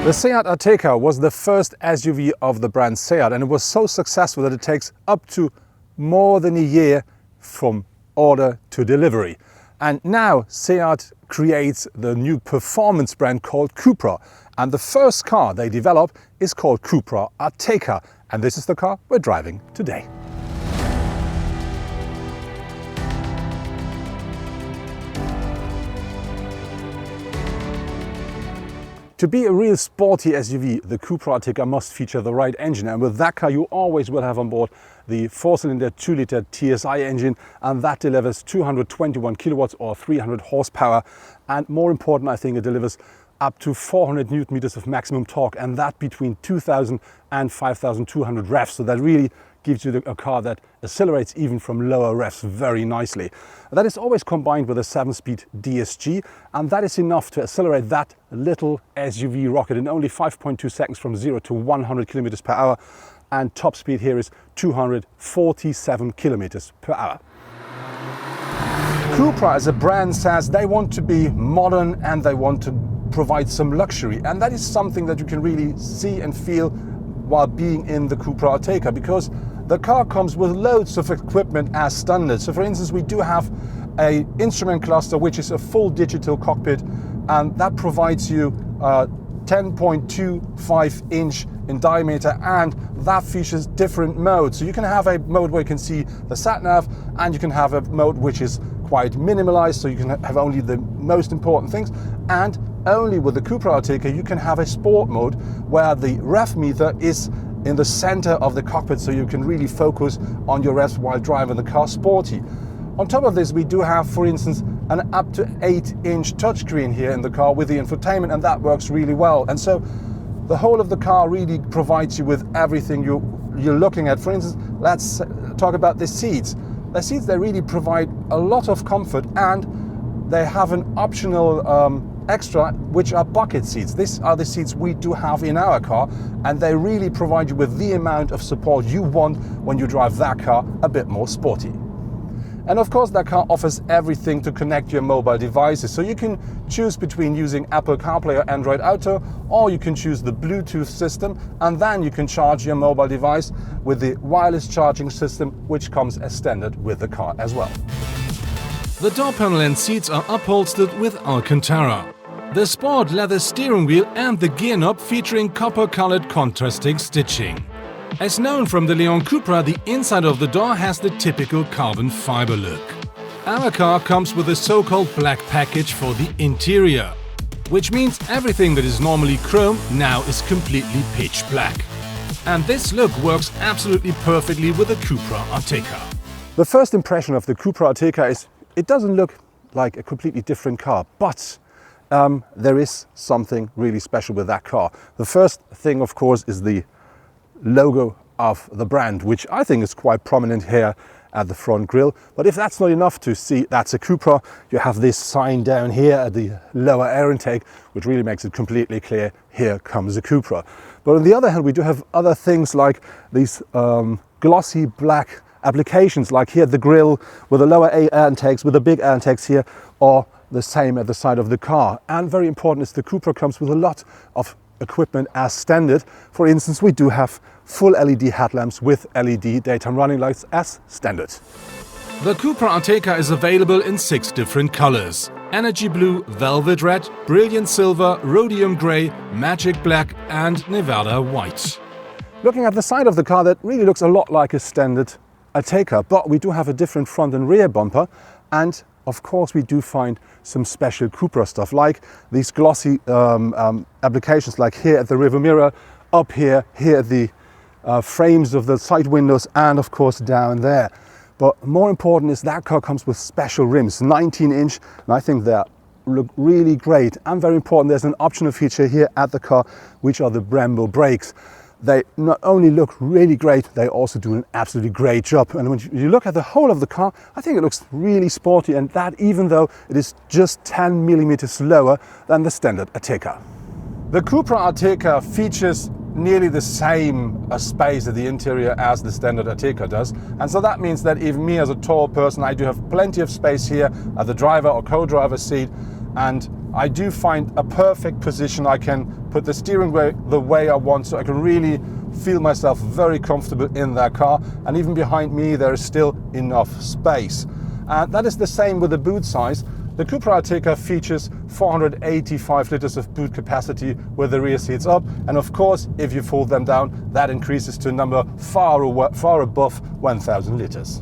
The Seat Ateca was the first SUV of the brand Seat, and it was so successful that it takes up to more than a year from order to delivery. And now Seat creates the new performance brand called Cupra, and the first car they develop is called Cupra Ateca, and this is the car we're driving today. To be a real sporty SUV, the Cupra Ateca must feature the right engine, and with that car you always will have on board the 4-cylinder 2-litre TSI engine, and that delivers 221 kilowatts or 300 horsepower, and more important, I think it delivers up to 400 newton meters of maximum torque, and that between 2,000 and 5,200 revs. So that really gives you a car that accelerates even from lower revs very nicely. That is always combined with a 7-speed DSG, and that is enough to accelerate that little SUV rocket in only 5.2 seconds from 0 to 100 kilometers per hour, and top speed here is 247 kilometers per hour. Cupra as a brand says they want to be modern and they want to provide some luxury, and that is something that you can really see and feel while being in the Cupra Ateca, because the car comes with loads of equipment as standard. So for instance, we do have an instrument cluster which is a full digital cockpit, and that provides you 10.25 inch in diameter, and that features different modes. So you can have a mode where you can see the sat-nav, and you can have a mode which is quite minimalized, so you can have only the most important things. And only with the Cupra Ateca you can have a sport mode where the rev meter is in the center of the cockpit, so you can really focus on your revs while driving the car sporty. On top of this, we do have, for instance, an up to 8-inch touchscreen here in the car with the infotainment, and that works really well. And so the whole of the car really provides you with everything you're looking at. For instance, let's talk about the seats. The seats, they really provide a lot of comfort, and they have an optional extra, which are bucket seats. These are the seats we do have in our car, and they really provide you with the amount of support you want when you drive that car a bit more sporty. And of course, that car offers everything to connect your mobile devices. So you can choose between using Apple CarPlay or Android Auto, or you can choose the Bluetooth system, and then you can charge your mobile device with the wireless charging system, which comes as standard with the car as well. The door panel and seats are upholstered with Alcantara. The sport leather steering wheel and the gear knob featuring copper-colored contrasting stitching. As known from the Leon Cupra, the inside of the door has the typical carbon fiber look. Our car comes with a so-called black package for the interior, which means everything that is normally chrome now is completely pitch black. And this look works absolutely perfectly with the Cupra Ateca. The first impression of the Cupra Ateca is it doesn't look like a completely different car, but there is something really special with that car. The first thing, of course, is the logo of the brand, which I think is quite prominent here at the front grille. But if that's not enough to see that's a Cupra, you have this sign down here at the lower air intake, which really makes it completely clear, here comes a Cupra. But on the other hand, we do have other things like these glossy black applications, like here at the grille with the lower air intakes, with the big air intakes here, or the same at the side of the car. And very important is the Cupra comes with a lot of equipment as standard. For instance, we do have full LED headlamps with LED daytime running lights as standard. The Cupra Ateca is available in 6 different colors: Energy Blue, Velvet Red, Brilliant Silver, Rhodium Grey, Magic Black and Nevada White. Looking at the side of the car, that really looks a lot like a standard Ateca, but we do have a different front and rear bumper, and of course we do find some special Cupra stuff, like these glossy applications, like here at the rear mirror, up here at the frames of the side windows, and of course down there. But more important is that car comes with special rims, 19-inch, and I think they look really great. And very important, there's an optional feature here at the car, which are the Brembo Brakes. They not only look really great, they also do an absolutely great job. And when you look at the whole of the car, I think it looks really sporty, and that even though it is just 10 millimeters lower than the standard Ateca. The Cupra Ateca features nearly the same space at the interior as the standard Ateca does, and so that means that even me as a tall person, I do have plenty of space here at the driver or co-driver seat, and I do find a perfect position. I can put the steering wheel the way I want, so I can really feel myself very comfortable in that car. And even behind me, there is still enough space. And that is the same with the boot size. The Cupra Ateca features 485 liters of boot capacity with the rear seats up, and of course, if you fold them down, that increases to a number far above 1,000 liters.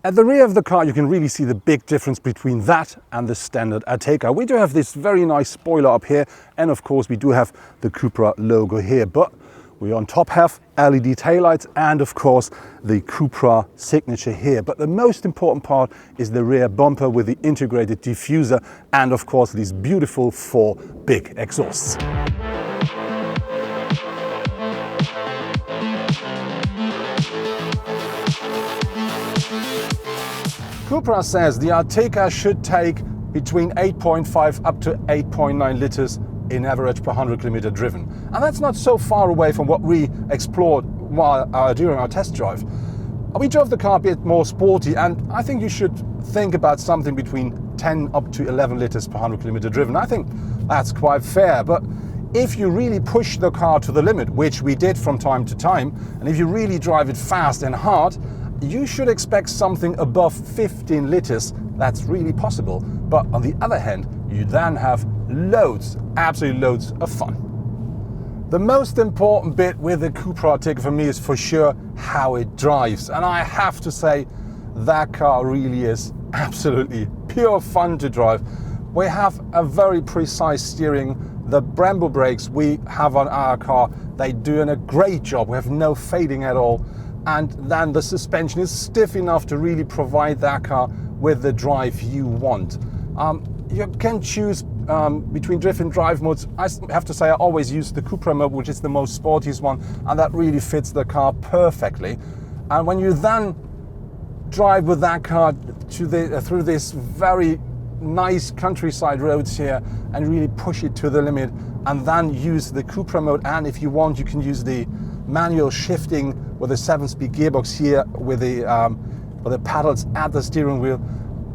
At the rear of the car, you can really see the big difference between that and the standard Ateca. We do have this very nice spoiler up here, and of course, we do have the Cupra logo here, but we on top have LED taillights and of course the Cupra signature here. But the most important part is the rear bumper with the integrated diffuser and of course these beautiful 4 big exhausts. Cupra says the Ateca should take between 8.5 up to 8.9 liters in average per 100 kilometer driven. And that's not so far away from what we explored during our test drive. We drove the car a bit more sporty, and I think you should think about something between 10 up to 11 liters per 100 kilometer driven. I think that's quite fair, but if you really push the car to the limit, which we did from time to time, and if you really drive it fast and hard, you should expect something above 15 liters. That's really possible. But on the other hand, you then have loads, absolutely loads of fun. The most important bit with the Cupra Ateca for me is for sure how it drives. And I have to say, that car really is absolutely pure fun to drive. We have a very precise steering. The Brembo brakes we have on our car, they're doing a great job. We have no fading at all. And then the suspension is stiff enough to really provide that car with the drive you want. You can choose between different drive modes. I have to say I always use the Cupra mode, which is the most sportiest one, and that really fits the car perfectly. And when you then drive with that car through this very nice countryside roads here and really push it to the limit, and then use the Cupra mode, and if you want, you can use the manual shifting with a 7-speed gearbox here with the paddles at the steering wheel.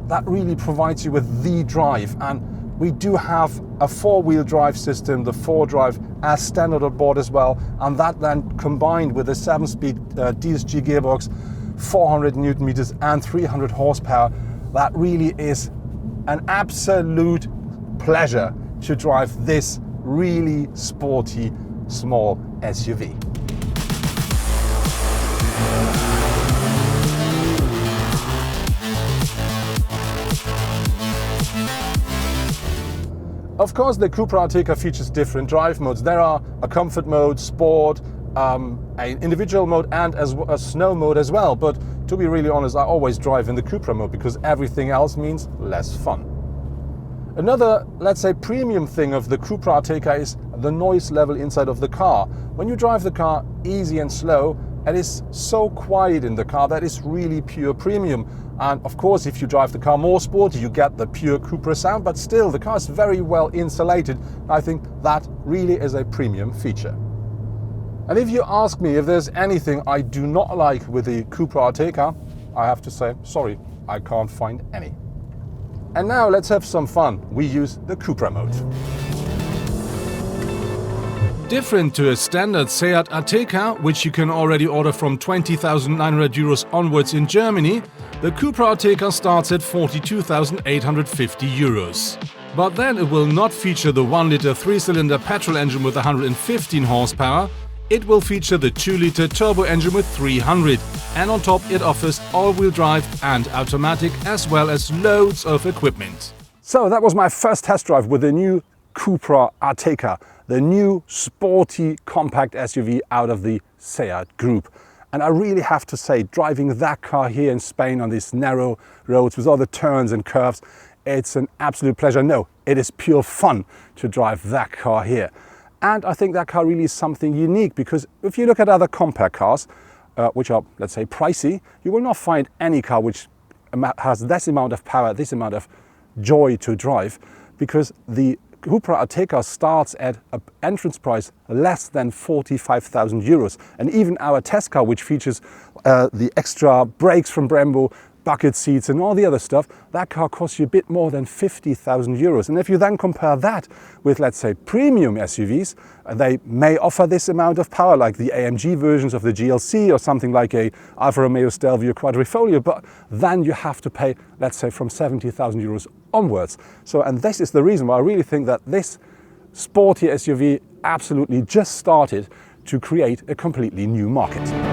That really provides you with the drive. And we do have a 4-wheel drive system, the 4Drive, as standard on board as well, and that then combined with a 7-speed DSG gearbox, 400 Newton meters and 300 horsepower, that really is an absolute pleasure to drive this really sporty small SUV. Of course, the Cupra Ateca features different drive modes. There are a comfort mode, sport, an individual mode, and a snow mode as well. But to be really honest, I always drive in the Cupra mode because everything else means less fun. Another, let's say, premium thing of the Cupra Ateca is the noise level inside of the car. When you drive the car easy and slow, it is so quiet in the car that is really pure premium. And of course, if you drive the car more sporty, you get the pure Cupra sound, but still the car is very well insulated. I think that really is a premium feature. And if you ask me if there's anything I do not like with the Cupra Ateca, I have to say, sorry, I can't find any. And now let's have some fun. We use the Cupra mode. Different to a standard Seat Ateca, which you can already order from 20,900 euros onwards in Germany, the Cupra Ateca starts at 42,850 euros. But then it will not feature the 1-liter 3-cylinder petrol engine with 115 horsepower. It will feature the 2-liter turbo engine with 300, and on top it offers all-wheel drive and automatic, as well as loads of equipment. So that was my first test drive with the new Cupra Ateca, the new sporty compact SUV out of the Seat group. And I really have to say, driving that car here in Spain on these narrow roads with all the turns and curves, it's an absolute pleasure. No, it is pure fun to drive that car here. And I think that car really is something unique, because if you look at other compact cars, which are, let's say, pricey, you will not find any car which has this amount of power, this amount of joy to drive, because the Cupra Ateca starts at an entrance price less than 45,000 euros. And even our test car, which features the extra brakes from Brembo, bucket seats and all the other stuff, that car costs you a bit more than 50,000 euros. And if you then compare that with, let's say, premium SUVs, they may offer this amount of power, like the AMG versions of the GLC or something like a Alfa Romeo Stelvio Quadrifoglio, but then you have to pay, let's say, from 70,000 euros onwards. So, and this is the reason why I really think that this sporty SUV absolutely just started to create a completely new market.